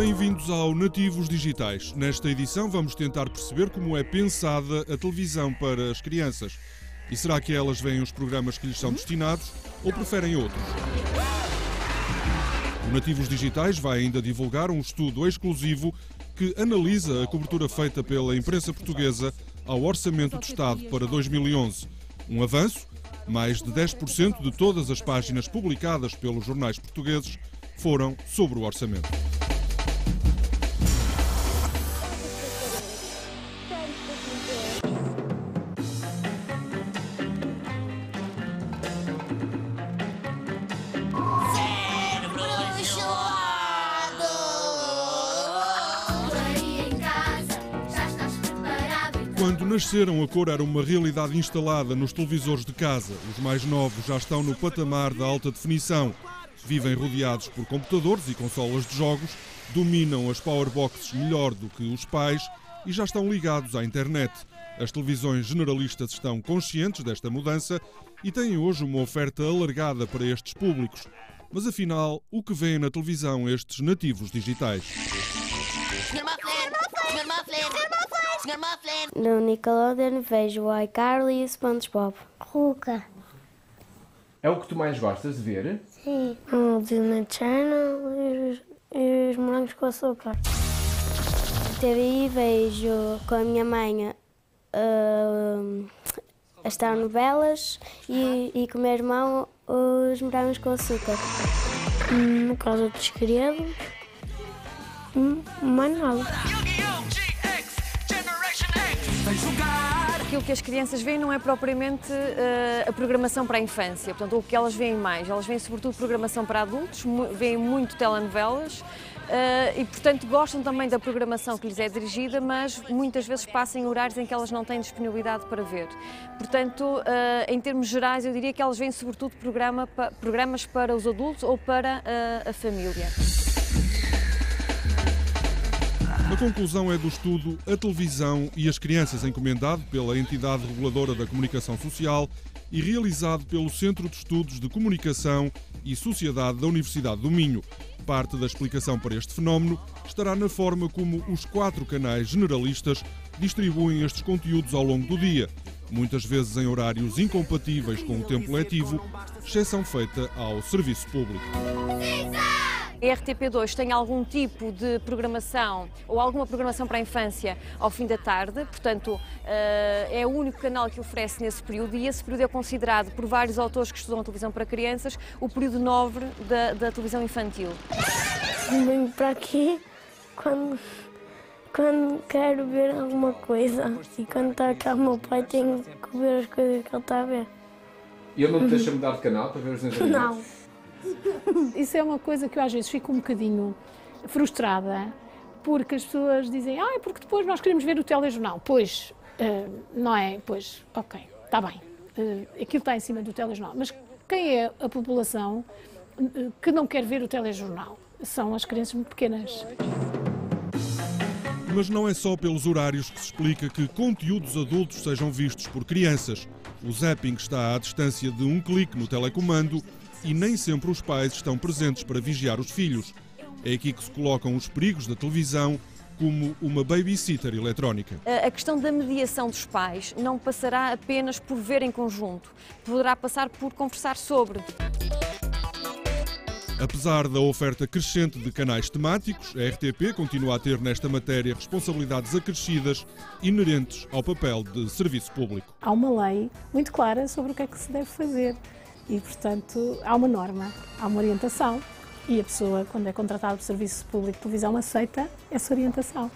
Bem-vindos ao Nativos Digitais. Nesta edição vamos tentar perceber como é pensada a televisão para as crianças. E será que elas veem os programas que lhes são destinados ou preferem outros? O Nativos Digitais vai ainda divulgar um estudo exclusivo que analisa a cobertura feita pela imprensa portuguesa ao Orçamento de Estado para 2011. Um avanço, mais de 10% de todas as páginas publicadas pelos jornais portugueses foram sobre o orçamento. Quando nasceram, a cor era uma realidade instalada nos televisores de casa. Os mais novos já estão no patamar da alta definição. Vivem rodeados por computadores e consolas de jogos, dominam as powerboxes melhor do que os pais e já estão ligados à internet. As televisões generalistas estão conscientes desta mudança e têm hoje uma oferta alargada para estes públicos. Mas afinal, o que vêem na televisão estes nativos digitais? No Nickelodeon vejo o iCarly e o SpongeBob. Ruka. É o que tu mais gostas de ver? Sim. O Disney Channel e os morangos com açúcar. TVI vejo com a minha mãe as telenovelas e com o meu irmão os morangos com açúcar. No Casa dos Segredos, mais nada. Aquilo que as crianças veem não é propriamente a programação para a infância, portanto, o que elas veem mais. Elas veem sobretudo programação para adultos, veem muito telenovelas e, portanto, gostam também da programação que lhes é dirigida, mas muitas vezes passam em horários em que elas não têm disponibilidade para ver. Portanto, em termos gerais, eu diria que elas veem sobretudo programas para os adultos ou para a família. A conclusão é do estudo A Televisão e as Crianças, encomendado pela entidade reguladora da comunicação social e realizado pelo Centro de Estudos de Comunicação e Sociedade da Universidade do Minho. Parte da explicação para este fenómeno estará na forma como os 4 canais generalistas distribuem estes conteúdos ao longo do dia, muitas vezes em horários incompatíveis com o tempo letivo, exceção feita ao serviço público. A RTP2 tem algum tipo de programação ou alguma programação para a infância ao fim da tarde, portanto é o único canal que oferece nesse período e esse período é considerado por vários autores que estudam a televisão para crianças o período nobre da televisão infantil. Venho para aqui quando quero ver alguma coisa e quando está cá o meu pai tenho que ver as coisas que ele está a ver. E ele não te deixa mudar de canal para ver os desenhos animados? Não. Isso é uma coisa que eu às vezes fico um bocadinho frustrada, porque as pessoas dizem, porque depois nós queremos ver o telejornal. Pois, não é? Pois, ok, está bem, aquilo está em cima do telejornal. Mas quem é a população que não quer ver o telejornal? São as crianças muito pequenas. Mas não é só pelos horários que se explica que conteúdos adultos sejam vistos por crianças. O zapping está à distância de um clique no telecomando e nem sempre os pais estão presentes para vigiar os filhos. É aqui que se colocam os perigos da televisão, como uma babysitter eletrónica. A questão da mediação dos pais não passará apenas por ver em conjunto, poderá passar por conversar sobre. Apesar da oferta crescente de canais temáticos, a RTP continua a ter nesta matéria responsabilidades acrescidas inerentes ao papel de serviço público. Há uma lei muito clara sobre o que é que se deve fazer. E, portanto, há uma norma, há uma orientação e a pessoa, quando é contratada por serviço público de televisão, aceita essa orientação.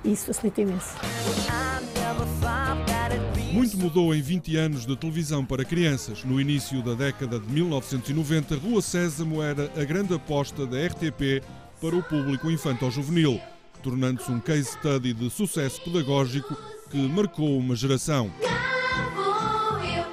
E isso facilita imenso. Muito mudou em 20 anos de televisão para crianças. No início da década de 1990, Rua Sésamo era a grande aposta da RTP para o público infanto-juvenil, tornando-se um case study de sucesso pedagógico que marcou uma geração.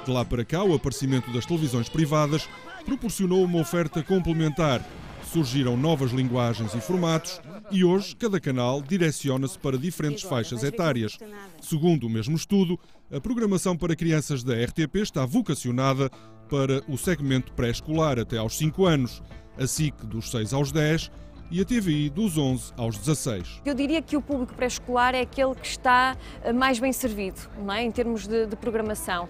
De lá para cá, o aparecimento das televisões privadas proporcionou uma oferta complementar. Surgiram novas linguagens e formatos e hoje cada canal direciona-se para diferentes faixas etárias. Segundo o mesmo estudo, a programação para crianças da RTP está vocacionada para o segmento pré-escolar até aos 5 anos, a SIC dos 6 aos 10 e a TVI dos 11 aos 16. Eu diria que o público pré-escolar é aquele que está mais bem servido, não é? Em termos de programação.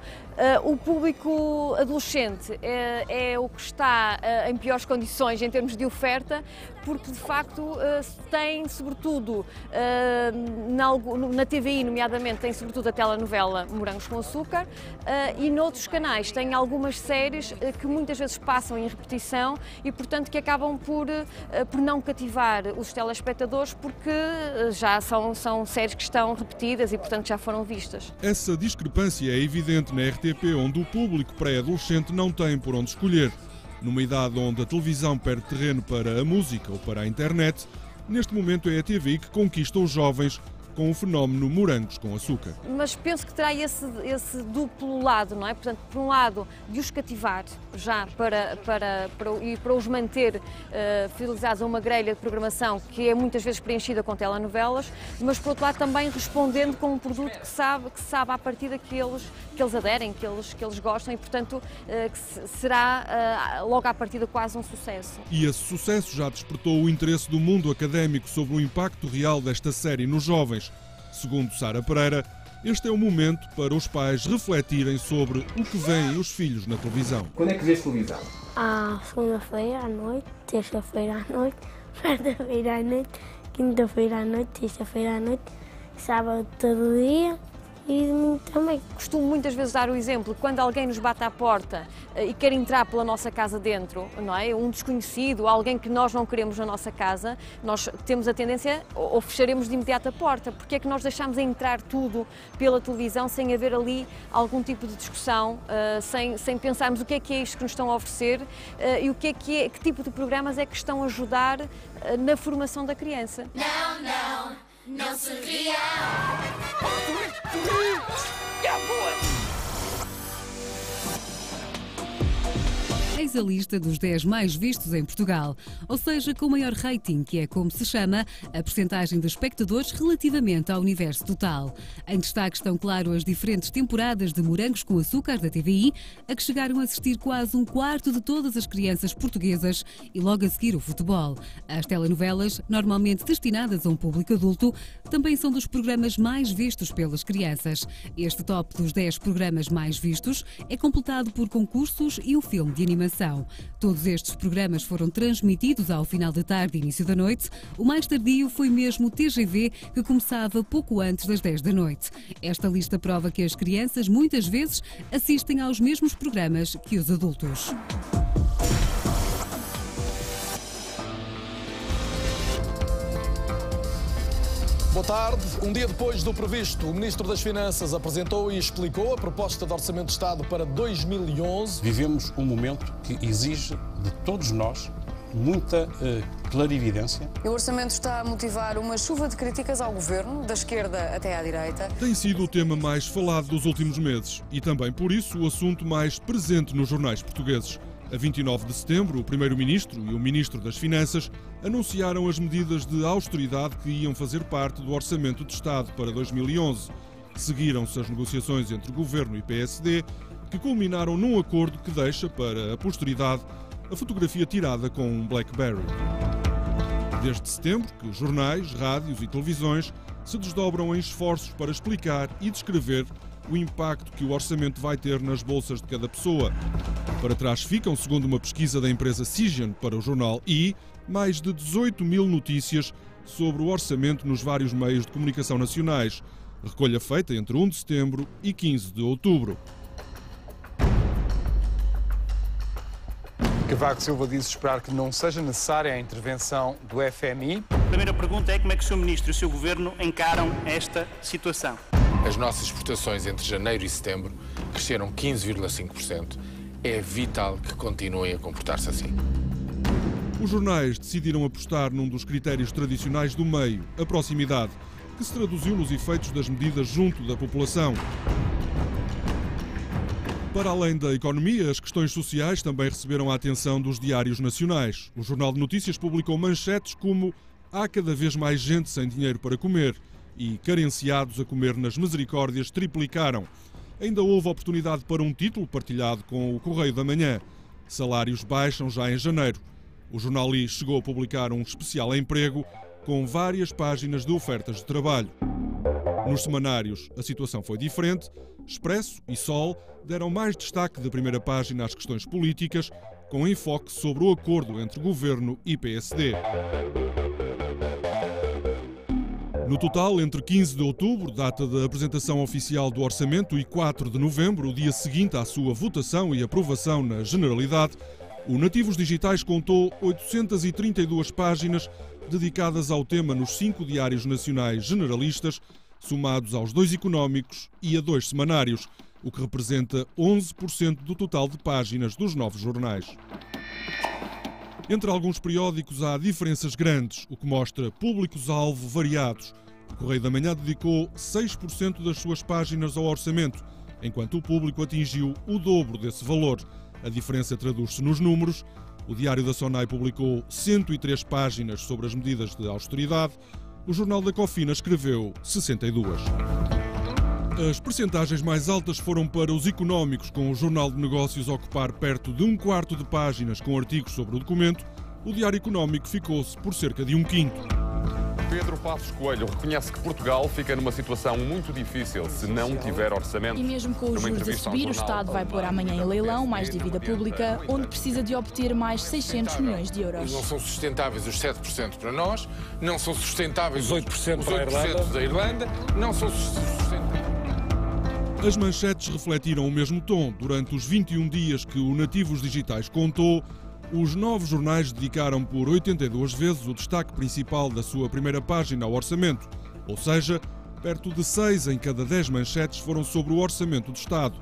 O público adolescente é o que está em piores condições em termos de oferta, porque de facto tem sobretudo na TVI, nomeadamente, tem sobretudo a telenovela Morangos com Açúcar, e noutros canais tem algumas séries que muitas vezes passam em repetição e, portanto, que acabam por não cativar os telespectadores, porque já são séries que estão repetidas e, portanto, já foram vistas. Essa discrepância é evidente na RTP, onde o público pré-adolescente não tem por onde escolher. Numa idade onde a televisão perde terreno para a música ou para a internet, neste momento é a TVI que conquista os jovens com o fenómeno Morangos com Açúcar. Mas penso que terá esse duplo lado, não é? Portanto, por um lado, de os cativar já para os manter fidelizados a uma grelha de programação que é muitas vezes preenchida com telenovelas, mas por outro lado também respondendo com um produto que sabe à partida que eles aderem, que eles gostam e, portanto, que será logo à partida quase um sucesso. E esse sucesso já despertou o interesse do mundo académico sobre o impacto real desta série nos jovens. Segundo Sara Pereira, este é o momento para os pais refletirem sobre o que veem os filhos na televisão. Quando é que vês televisão? Segunda-feira à noite, terça-feira à noite, quarta-feira à noite, quinta-feira à noite, sexta-feira à noite, sábado todo dia e domingo também. Costumo muitas vezes dar o exemplo, quando alguém nos bate à porta e quer entrar pela nossa casa dentro, não é? Um desconhecido, alguém que nós não queremos na nossa casa, nós temos a tendência, ou fecharemos de imediato a porta. Porque é que nós deixamos entrar tudo pela televisão sem haver ali algum tipo de discussão, sem pensarmos o que é isto que nos estão a oferecer e que tipo de programas é que estão a ajudar na formação da criança. Não se ria. Eis a lista dos 10 mais vistos em Portugal, ou seja, com maior rating, que é como se chama a percentagem de espectadores relativamente ao universo total. Em destaque estão, claro, as diferentes temporadas de Morangos com Açúcar da TVI, a que chegaram a assistir quase um quarto de todas as crianças portuguesas e logo a seguir o futebol. As telenovelas, normalmente destinadas a um público adulto, também são dos programas mais vistos pelas crianças. Este top dos 10 programas mais vistos é completado por concursos e um filme de animação. Todos estes programas foram transmitidos ao final da tarde e início da noite. O mais tardio foi mesmo o TGV, que começava pouco antes das 10 da noite. Esta lista prova que as crianças muitas vezes assistem aos mesmos programas que os adultos. Boa tarde. Um dia depois do previsto, o Ministro das Finanças apresentou e explicou a proposta de Orçamento de Estado para 2011. Vivemos um momento que exige de todos nós muita clarividência. O Orçamento está a motivar uma chuva de críticas ao Governo, da esquerda até à direita. Tem sido o tema mais falado dos últimos meses e também, por isso, o assunto mais presente nos jornais portugueses. A 29 de setembro, o Primeiro-Ministro e o Ministro das Finanças anunciaram as medidas de austeridade que iam fazer parte do Orçamento de Estado para 2011. Seguiram-se as negociações entre Governo e PSD, que culminaram num acordo que deixa para a posteridade a fotografia tirada com um BlackBerry. Desde setembro, que jornais, rádios e televisões se desdobram em esforços para explicar e descrever o impacto que o orçamento vai ter nas bolsas de cada pessoa. Para trás ficam, segundo uma pesquisa da empresa Cision para o jornal I, mais de 18 mil notícias sobre o orçamento nos vários meios de comunicação nacionais. Recolha feita entre 1 de setembro e 15 de outubro. Cavaco Silva disse esperar que não seja necessária a intervenção do FMI. A primeira pergunta é como é que o Sr. Ministro e o seu Governo encaram esta situação? As nossas exportações entre janeiro e setembro cresceram 15,5%. É vital que continuem a comportar-se assim. Os jornais decidiram apostar num dos critérios tradicionais do meio, a proximidade, que se traduziu nos efeitos das medidas junto da população. Para além da economia, as questões sociais também receberam a atenção dos diários nacionais. O Jornal de Notícias publicou manchetes como "Há cada vez mais gente sem dinheiro para comer" e "Carenciados a comer nas misericórdias triplicaram". Ainda houve oportunidade para um título partilhado com o Correio da Manhã: "Salários baixam já em janeiro". O jornal I chegou a publicar um especial emprego com várias páginas de ofertas de trabalho. Nos semanários, a situação foi diferente. Expresso e Sol deram mais destaque da primeira página às questões políticas, com enfoque sobre o acordo entre governo e PSD. No total, entre 15 de outubro, data da apresentação oficial do orçamento, e 4 de novembro, o dia seguinte à sua votação e aprovação na Generalidade, o Nativos Digitais contou 832 páginas dedicadas ao tema nos 5 diários nacionais generalistas, somados aos 2 económicos e a 2 semanários, o que representa 11% do total de páginas dos novos jornais. Entre alguns periódicos há diferenças grandes, o que mostra públicos-alvo variados. O Correio da Manhã dedicou 6% das suas páginas ao orçamento, enquanto o Público atingiu o dobro desse valor. A diferença traduz-se nos números. O Diário da Sonai publicou 103 páginas sobre as medidas de austeridade. O Jornal da Cofina escreveu 62. As percentagens mais altas foram para os económicos, com o Jornal de Negócios a ocupar perto de 1/4 de páginas com artigos sobre o documento. O Diário Económico ficou-se por cerca de 1/5. Pedro Passos Coelho reconhece que Portugal fica numa situação muito difícil se não tiver orçamento. E mesmo com os juros a subir, o Estado vai pôr amanhã em leilão mais dívida pública, onde precisa de obter mais 600 milhões de euros. Não são sustentáveis os 7% para nós, não são sustentáveis os 8% da Irlanda, não são sustentáveis. As manchetes refletiram o mesmo tom. Durante os 21 dias que o Nativos Digitais contou, os novos jornais dedicaram por 82 vezes o destaque principal da sua primeira página ao orçamento, ou seja, perto de 6 em cada 10 manchetes foram sobre o orçamento do Estado.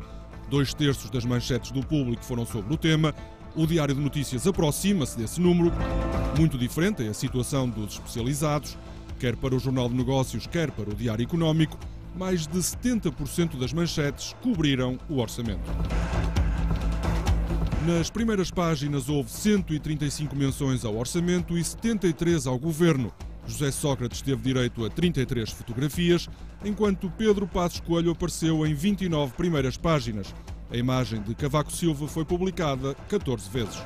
2/3 das manchetes do Público foram sobre o tema. O Diário de Notícias aproxima-se desse número. Muito diferente é a situação dos especializados, quer para o Jornal de Negócios, quer para o Diário Económico. Mais de 70% das manchetes cobriram o orçamento. Nas primeiras páginas houve 135 menções ao orçamento e 73 ao governo. José Sócrates teve direito a 33 fotografias, enquanto Pedro Passos Coelho apareceu em 29 primeiras páginas. A imagem de Cavaco Silva foi publicada 14 vezes.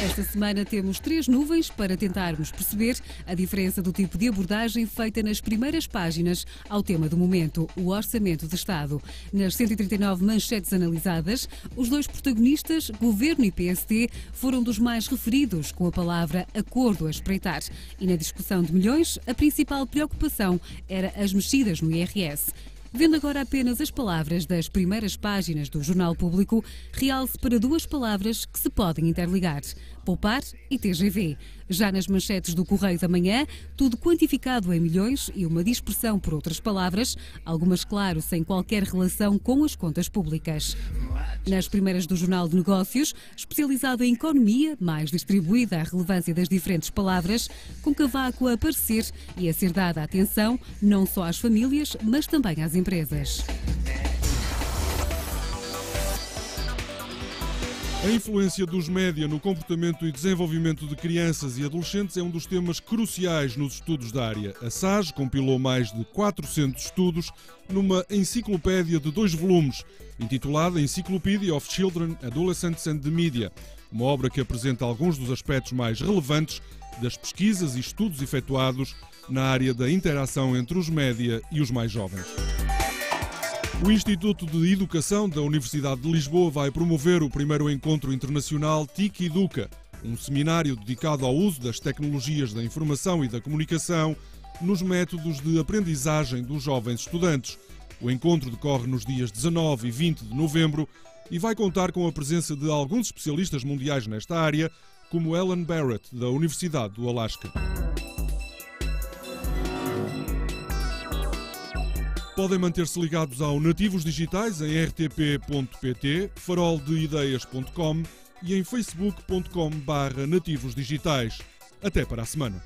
Esta semana temos 3 nuvens para tentarmos perceber a diferença do tipo de abordagem feita nas primeiras páginas ao tema do momento, o Orçamento de Estado. Nas 139 manchetes analisadas, os 2 protagonistas, Governo e PSD, foram dos mais referidos, com a palavra acordo a espreitar. E na discussão de milhões, a principal preocupação era as mexidas no IRS. Vendo agora apenas as palavras das primeiras páginas do Jornal Público, realce para 2 palavras que se podem interligar: poupar e TGV. Já nas manchetes do Correio da Manhã, tudo quantificado em milhões e uma dispersão por outras palavras, algumas, claro, sem qualquer relação com as contas públicas. Nas primeiras do Jornal de Negócios, especializado em economia, mais distribuída à relevância das diferentes palavras, com Cavaco a aparecer e a ser dada atenção não só às famílias, mas também às empresas. A influência dos média no comportamento e desenvolvimento de crianças e adolescentes é um dos temas cruciais nos estudos da área. A SAGE compilou mais de 400 estudos numa enciclopédia de 2 volumes, intitulada Encyclopedia of Children, Adolescents and the Media, uma obra que apresenta alguns dos aspectos mais relevantes das pesquisas e estudos efetuados na área da interação entre os média e os mais jovens. O Instituto de Educação da Universidade de Lisboa vai promover o primeiro encontro internacional TIC Educa, um seminário dedicado ao uso das tecnologias da informação e da comunicação nos métodos de aprendizagem dos jovens estudantes. O encontro decorre nos dias 19 e 20 de novembro e vai contar com a presença de alguns especialistas mundiais nesta área, como Ellen Barrett, da Universidade do Alasca. Podem manter-se ligados ao Nativos Digitais em rtp.pt, faroldeideias.com e em facebook.com/nativosdigitais. Até para a semana.